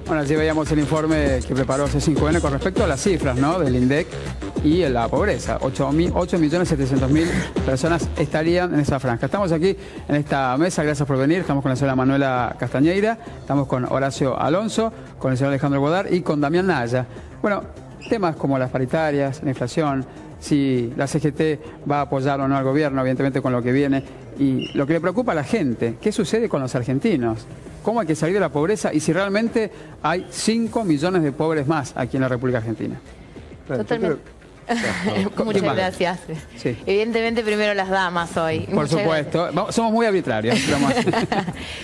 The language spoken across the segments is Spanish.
Bueno, allí veíamos el informe que preparó C5N con respecto a las cifras, ¿no?, del INDEC y la pobreza. 8.700.000 personas estarían en esa franja. Estamos aquí en esta mesa, gracias por venir. Estamos con la señora Manuela Castañeira, estamos con Horacio Alonso, con el señor Alejandro Godard y con Damián Naya. Bueno, temas como las paritarias, la inflación, si la CGT va a apoyar o no al gobierno, evidentemente con lo que viene, y lo que le preocupa a la gente, ¿qué sucede con los argentinos? ¿Cómo hay que salir de la pobreza y si realmente hay 5 millones de pobres más aquí en la República Argentina? Totalmente. Muchas gracias. Sí. Evidentemente primero las damas hoy. Por supuesto. Somos muy arbitrarios.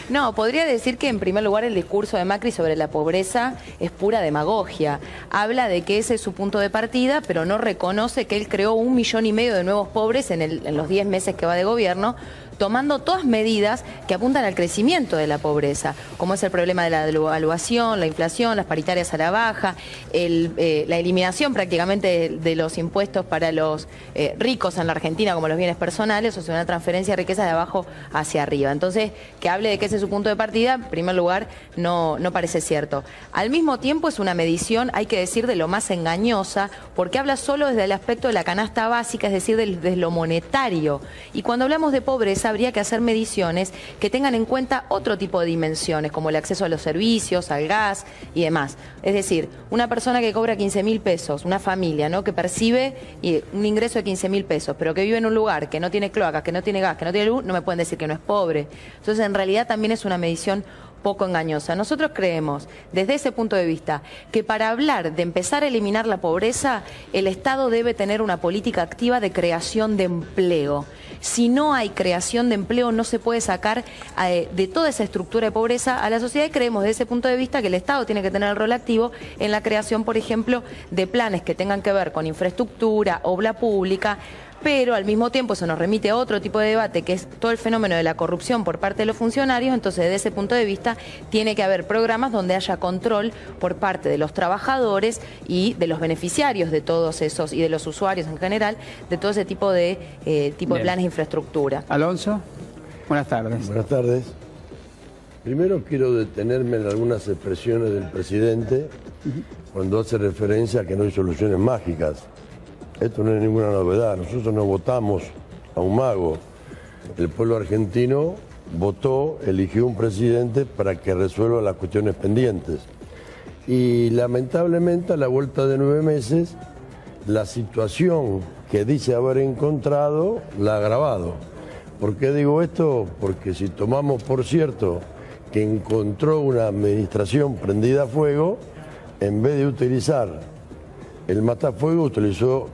No, podría decir que en primer lugar el discurso de Macri sobre la pobreza es pura demagogia. Habla de que ese es su punto de partida, pero no reconoce que él creó 1,5 millones de nuevos pobres en los 10 meses que va de gobierno, tomando todas medidas que apuntan al crecimiento de la pobreza, como es el problema de la devaluación, la inflación, las paritarias a la baja, la eliminación prácticamente de los impuestos para los ricos en la Argentina, como los bienes personales, o sea, una transferencia de riqueza de abajo hacia arriba. Entonces, que hable de que ese es su punto de partida, en primer lugar, no parece cierto. Al mismo tiempo es una medición, hay que decir, de lo más engañosa, porque habla solo desde el aspecto de la canasta básica, es decir, desde lo monetario. Y cuando hablamos de pobreza, habría que hacer mediciones que tengan en cuenta otro tipo de dimensiones, como el acceso a los servicios, al gas y demás. Es decir, una persona que cobra 15.000 pesos, una familia, ¿no?, que percibe un ingreso de 15.000 pesos, pero que vive en un lugar que no tiene cloacas, que no tiene gas, que no tiene luz, no me pueden decir que no es pobre. Entonces, en realidad también es una medición poco engañosa. Nosotros creemos, desde ese punto de vista, que para hablar de empezar a eliminar la pobreza, el Estado debe tener una política activa de creación de empleo. Si no hay creación de empleo, no se puede sacar de toda esa estructura de pobreza a la sociedad, y creemos desde ese punto de vista que el Estado tiene que tener el rol activo en la creación, por ejemplo, de planes que tengan que ver con infraestructura, obra pública, pero al mismo tiempo eso nos remite a otro tipo de debate, que es todo el fenómeno de la corrupción por parte de los funcionarios. Entonces, desde ese punto de vista, tiene que haber programas donde haya control por parte de los trabajadores y de los beneficiarios de todos esos, y de los usuarios en general, de todo ese tipo de planes de infraestructura. Alonso, buenas tardes. Buenas tardes. Primero quiero detenerme en algunas expresiones del presidente cuando hace referencia a que no hay soluciones mágicas. Esto no es ninguna novedad, nosotros no votamos a un mago. El pueblo argentino votó, eligió un presidente para que resuelva las cuestiones pendientes. Y lamentablemente a la vuelta de 9 meses, la situación que dice haber encontrado la ha agravado. ¿Por qué digo esto? Porque si tomamos por cierto que encontró una administración prendida a fuego, en vez de utilizar el matafuego, utilizó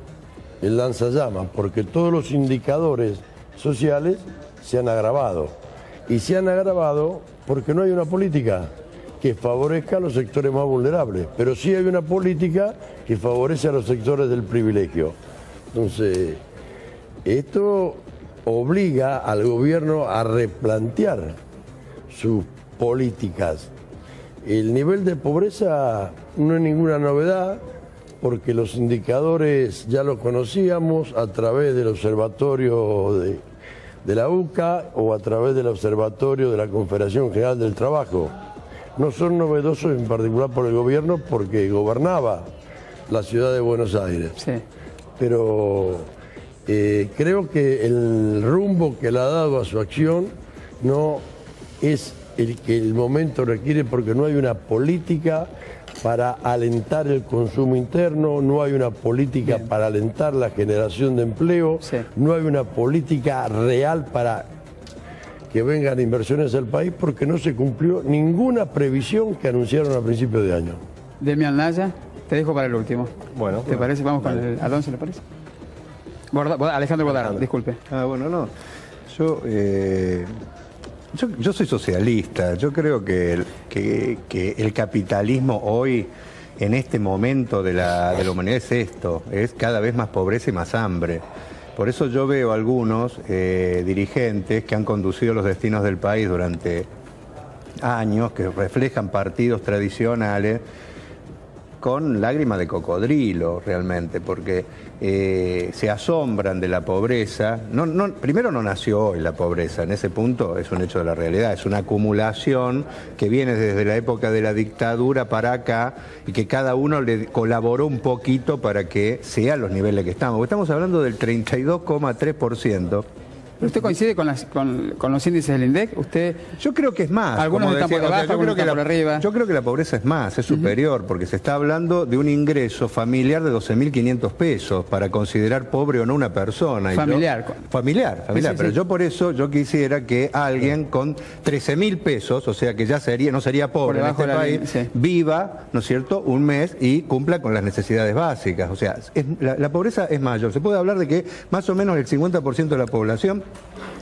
el lanzallamas, porque todos los indicadores sociales se han agravado. Y se han agravado porque no hay una política que favorezca a los sectores más vulnerables, pero sí hay una política que favorece a los sectores del privilegio. Entonces, esto obliga al gobierno a replantear sus políticas. El nivel de pobreza no es ninguna novedad, porque los indicadores ya los conocíamos a través del observatorio de la UCA o a través del observatorio de la Confederación General del Trabajo. No son novedosos en particular por el gobierno porque gobernaba la ciudad de Buenos Aires. Sí. Pero creo que el rumbo que le ha dado a su acción no es el que el momento requiere, porque no hay una política para alentar el consumo interno, no hay una política para alentar la generación de empleo, no hay una política real para que vengan inversiones al país, porque no se cumplió ninguna previsión que anunciaron a principios de año. Damián Naya, te dejo para el último. Bueno. ¿Te parece? Vamos con el Alonso, ¿le parece? Alejandro Godard, disculpe. Bueno, no. Yo soy socialista. Yo creo que el capitalismo hoy, en este momento de la humanidad, es esto: es cada vez más pobreza y más hambre. Por eso yo veo algunos dirigentes que han conducido los destinos del país durante años, que reflejan partidos tradicionales, con lágrimas de cocodrilo realmente, porque se asombran de la pobreza. Primero no nació hoy la pobreza, en ese punto es un hecho de la realidad, es una acumulación que viene desde la época de la dictadura para acá y que cada uno le colaboró un poquito para que sea los niveles que estamos. Estamos hablando del 32,3%. ¿Usted coincide con los índices del INDEC? Yo creo que es más. Algunos están por debajo, algunos están por arriba. Yo creo que la pobreza es más, es superior, porque se está hablando de un ingreso familiar de 12.500 pesos para considerar pobre o no una persona. Familiar. Familiar, sí, pero sí. Yo por eso quisiera que alguien con 13.000 pesos, o sea que ya no sería pobre en este país, viva, ¿no es cierto?, un mes y cumpla con las necesidades básicas. O sea, la pobreza es mayor. Se puede hablar de que más o menos el 50% de la población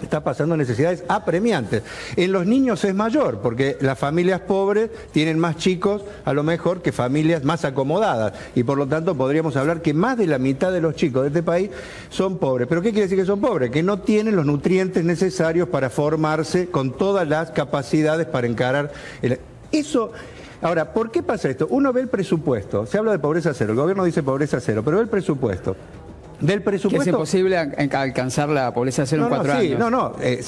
está pasando necesidades apremiantes. En los niños es mayor, porque las familias pobres tienen más chicos, a lo mejor, que familias más acomodadas. Y por lo tanto podríamos hablar que más de la mitad de los chicos de este país son pobres. ¿Pero qué quiere decir que son pobres? Que no tienen los nutrientes necesarios para formarse con todas las capacidades para encarar eso. Ahora, ¿por qué pasa esto? Uno ve el presupuesto, se habla de pobreza cero, el gobierno dice pobreza cero, pero ve el presupuesto. Del presupuesto... Que es imposible alcanzar la pobreza cero en 4 años.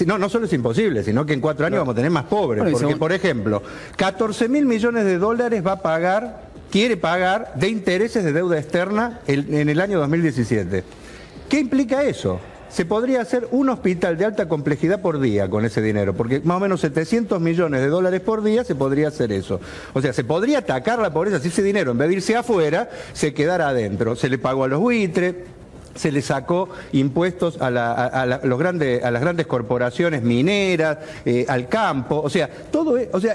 No solo es imposible, sino que en 4 años vamos a tener más pobres. Bueno, porque, por ejemplo, 14.000 millones de dólares quiere pagar de intereses de deuda externa en el año 2017. ¿Qué implica eso? Se podría hacer un hospital de alta complejidad por día con ese dinero, porque más o menos 700 millones de dólares por día se podría hacer eso. O sea, se podría atacar la pobreza si ese dinero, en vez de irse afuera, se quedara adentro. Se le pagó a los buitres, se le sacó impuestos a las grandes corporaciones mineras, al campo, o sea,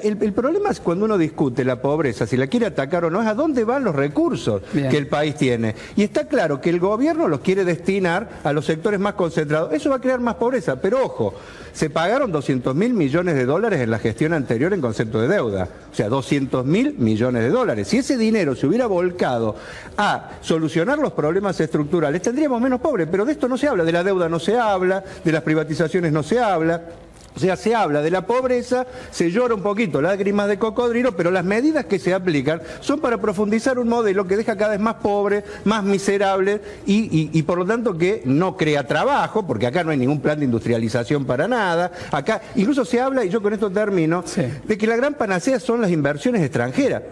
el problema es cuando uno discute la pobreza, si la quiere atacar o no, es a dónde van los recursos que el país tiene. Y está claro que el gobierno los quiere destinar a los sectores más concentrados. Eso va a crear más pobreza, pero ojo, se pagaron 200.000 millones de dólares en la gestión anterior en concepto de deuda, o sea, 200.000 millones de dólares. Si ese dinero se hubiera volcado a solucionar los problemas estructurales, tendríamos menos pobres, pero de esto no se habla, de la deuda no se habla, de las privatizaciones no se habla. O sea, se habla de la pobreza, se llora un poquito, lágrimas de cocodrilo, pero las medidas que se aplican son para profundizar un modelo que deja cada vez más pobres, más miserables y por lo tanto que no crea trabajo, porque acá no hay ningún plan de industrialización para nada. Acá incluso se habla, y yo con esto termino, de que la gran panacea son las inversiones extranjeras.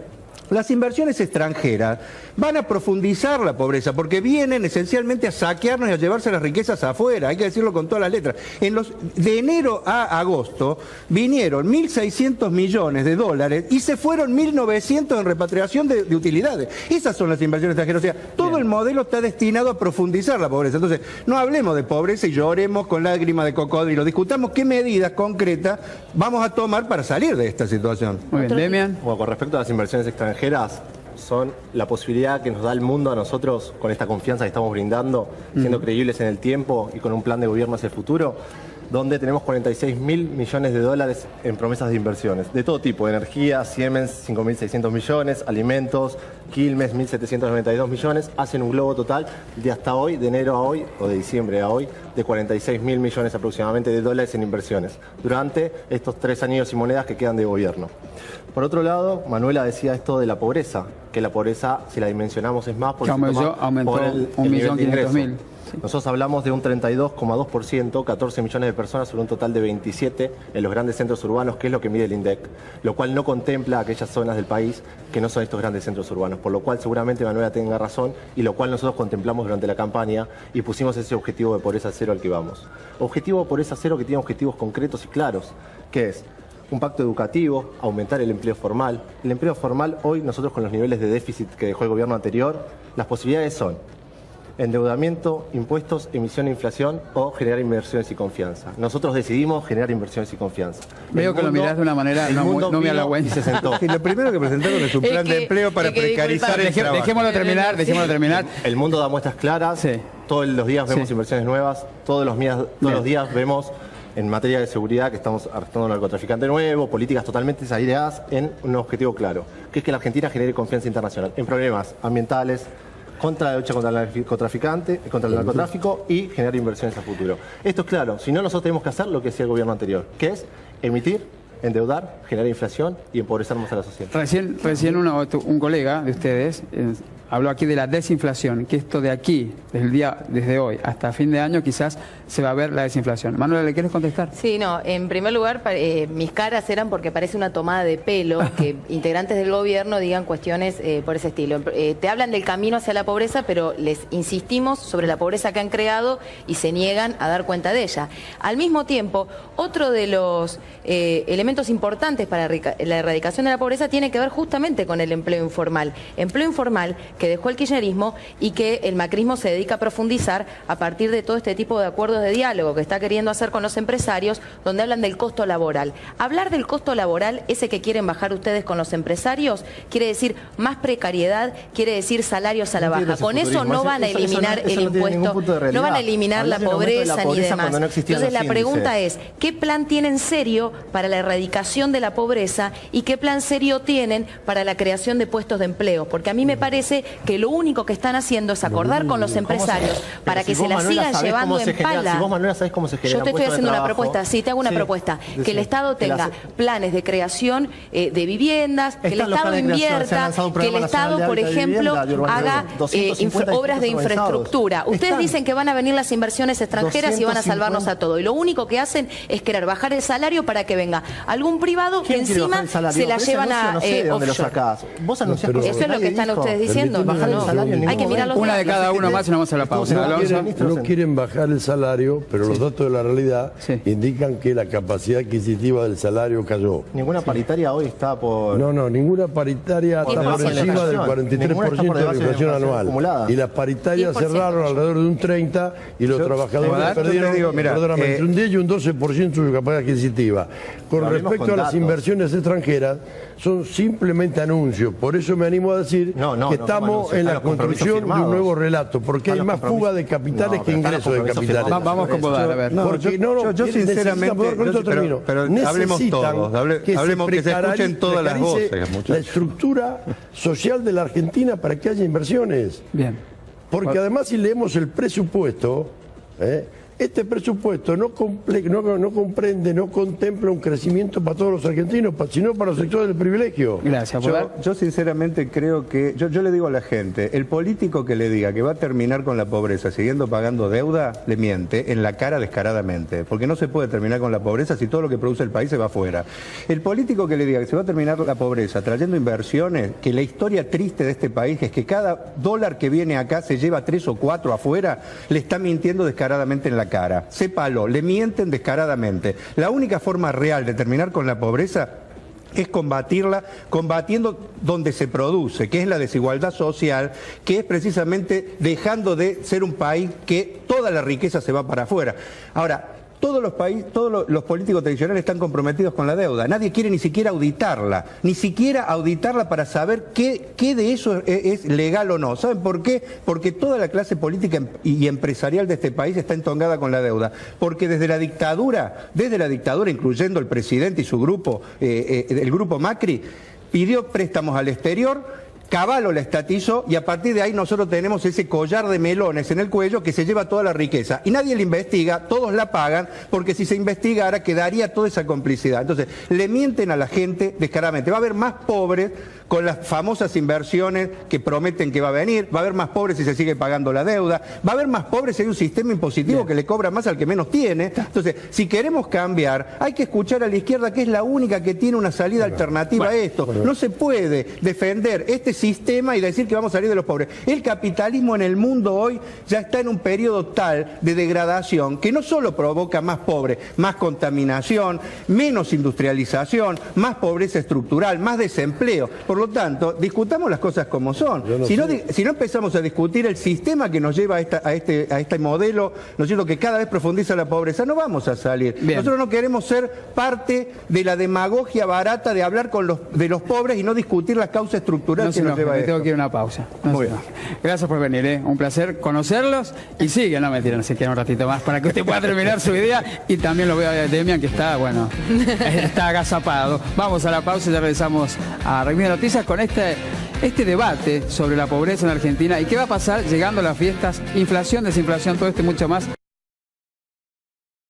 Las inversiones extranjeras van a profundizar la pobreza porque vienen esencialmente a saquearnos y a llevarse las riquezas afuera, hay que decirlo con todas las letras. De enero a agosto vinieron 1.600 millones de dólares y se fueron 1.900 en repatriación de utilidades. Esas son las inversiones extranjeras, o sea, todo el modelo está destinado a profundizar la pobreza. Entonces, no hablemos de pobreza y lloremos con lágrimas de cocodrilo, discutamos qué medidas concretas vamos a tomar para salir de esta situación. Muy bien, Demian. Bueno, con respecto a las inversiones extranjeras, son la posibilidad que nos da el mundo a nosotros con esta confianza que estamos brindando, siendo creíbles en el tiempo y con un plan de gobierno hacia el futuro, donde tenemos 46.000 millones de dólares en promesas de inversiones, de todo tipo, energía, Siemens 5.600 millones, alimentos, Quilmes 1.792 millones, hacen un globo total de hasta hoy, de enero a hoy, o de diciembre a hoy, de 46.000 millones aproximadamente de dólares en inversiones, durante estos 3 años y monedas que quedan de gobierno. Por otro lado, Manuela decía esto de la pobreza, que la pobreza, si la dimensionamos, es más porque aumentó por el 1.500.000. Nosotros hablamos de un 32,2%, 14 millones de personas sobre un total de 27 en los grandes centros urbanos, que es lo que mide el INDEC, lo cual no contempla aquellas zonas del país que no son estos grandes centros urbanos, por lo cual seguramente Manuela tenga razón y lo cual nosotros contemplamos durante la campaña y pusimos ese objetivo de pobreza cero al que vamos. Objetivo de pobreza cero que tiene objetivos concretos y claros, que es un pacto educativo, aumentar el empleo formal. El empleo formal hoy, nosotros con los niveles de déficit que dejó el gobierno anterior, las posibilidades son endeudamiento, impuestos, emisión e inflación o generar inversiones y confianza. Nosotros decidimos generar inversiones y confianza. Veo que lo mirás de una manera no me halagüense. Se sentó. Y lo primero que presentaron es un plan de empleo para precarizar el trabajo. Dejémoslo terminar. El mundo da muestras claras. Sí. Todos los días vemos inversiones nuevas. Todos los días vemos en materia de seguridad que estamos arrestando a un narcotraficante nuevo, políticas totalmente aireadas en un objetivo claro, que es que la Argentina genere confianza internacional en problemas ambientales, contra la lucha contra el narcotráfico y generar inversiones a futuro. Esto es claro, si no nosotros tenemos que hacer lo que hacía el gobierno anterior, que es emitir endeudar, generar inflación y empobrecer más a la sociedad. Recién un colega de ustedes habló aquí de la desinflación, que esto de aquí, desde hoy hasta fin de año, quizás se va a ver la desinflación. Manuela, ¿le quieres contestar? Sí, no, en primer lugar, mis caras eran porque parece una tomada de pelo que integrantes del gobierno digan cuestiones por ese estilo. Te hablan del camino hacia la pobreza, pero les insistimos sobre la pobreza que han creado y se niegan a dar cuenta de ella. Al mismo tiempo, otro de los elementos importantes para la erradicación de la pobreza tiene que ver justamente con el empleo informal. Empleo informal que dejó el kirchnerismo y que el macrismo se dedica a profundizar a partir de todo este tipo de acuerdos de diálogo que está queriendo hacer con los empresarios, donde hablan del costo laboral. Hablar del costo laboral, ese que quieren bajar ustedes con los empresarios, quiere decir más precariedad, quiere decir salarios a la baja. Con eso no van a eliminar el impuesto, no van a eliminar la pobreza ni demás. Entonces la pregunta es, ¿qué plan tienen serio para la erradicación de la pobreza y qué plan serio tienen para la creación de puestos de empleo? Porque a mí me parece que lo único que están haciendo es acordar con los empresarios para que se la sigan llevando en pala. Si vos, Manuela, sabés cómo se genera. Yo te estoy haciendo una propuesta, sí, te hago una propuesta. Que el Estado tenga planes de creación de viviendas, que el Estado invierta, que el Estado, por ejemplo, haga obras de infraestructura. Ustedes dicen que van a venir las inversiones extranjeras y van a salvarnos a todos. Y lo único que hacen es querer bajar el salario para que venga algún privado que encima se la llevan a offshore. Eso es lo que están ustedes diciendo. Hay que mirar los una de cada uno más y nos vamos a la pausa. No quieren bajar el salario, pero los datos de la realidad indican que la capacidad adquisitiva del salario cayó. Ninguna paritaria hoy está por... No, ninguna paritaria está por encima del 43% de la inflación anual. Acumulada. Y las paritarias cerraron alrededor de un 30% y los trabajadores perdieron entre un 10 y un 12% de su capacidad adquisitiva. Con respecto a las inversiones extranjeras, son simplemente anuncios. Por eso me animo a decir que estamos en la construcción de un nuevo relato, porque hay más fuga de capitales que ingresos de capitales. Vamos a acomodar, a ver. Yo sinceramente, pero hablemos todos, hablemos que se escuchen todas las voces. La estructura social de la Argentina para que haya inversiones. Bien. Porque además si leemos el presupuesto, este presupuesto no comprende, no contempla un crecimiento para todos los argentinos, sino para los sectores del privilegio. Gracias. Yo sinceramente creo que, yo le digo a la gente, el político que le diga que va a terminar con la pobreza siguiendo pagando deuda, le miente en la cara descaradamente, porque no se puede terminar con la pobreza si todo lo que produce el país se va afuera. El político que le diga que se va a terminar la pobreza trayendo inversiones, que la historia triste de este país es que cada dólar que viene acá se lleva 3 o 4 afuera, le está mintiendo descaradamente en la cara. Sépalo, le mienten descaradamente. La única forma real de terminar con la pobreza es combatirla, combatiendo donde se produce, que es la desigualdad social, que es precisamente dejando de ser un país que toda la riqueza se va para afuera. Ahora, todos los políticos tradicionales están comprometidos con la deuda. Nadie quiere ni siquiera auditarla para saber qué de eso es legal o no. ¿Saben por qué? Porque toda la clase política y empresarial de este país está entongada con la deuda. Porque desde la dictadura, incluyendo el presidente y su grupo, el grupo Macri, pidió préstamos al exterior. Cavallo la estatizó y a partir de ahí nosotros tenemos ese collar de melones en el cuello que se lleva toda la riqueza. Y nadie la investiga, todos la pagan, porque si se investigara quedaría toda esa complicidad. Entonces, le mienten a la gente descaradamente. Va a haber más pobres con las famosas inversiones que prometen que va a venir, va a haber más pobres si se sigue pagando la deuda, va a haber más pobres si hay un sistema impositivo que le cobra más al que menos tiene. Entonces, si queremos cambiar, hay que escuchar a la izquierda, que es la única que tiene una salida alternativa a esto. No se puede defender este sistema y decir que vamos a salir de los pobres. El capitalismo en el mundo hoy ya está en un periodo tal de degradación que no solo provoca más pobres, más contaminación, menos industrialización, más pobreza estructural, más desempleo. Por lo tanto, discutamos las cosas como son. Si no empezamos a discutir el sistema que nos lleva a este modelo, ¿no es cierto?, que cada vez profundiza la pobreza, no vamos a salir. Bien. Nosotros no queremos ser parte de la demagogia barata de hablar de los pobres y no discutir las causas estructurales que nos lleva a esto. Tengo que ir a una pausa. Muy bien. Gracias por venir, un placer conocerlos y sigue, no mentira, no se queda un ratito más para que usted pueda terminar su idea y también lo veo a Demian que está, está agazapado. Vamos a la pausa y ya regresamos a Reunión de Noticias con este debate sobre la pobreza en Argentina y qué va a pasar llegando a las fiestas, inflación, desinflación, todo esto y mucho más.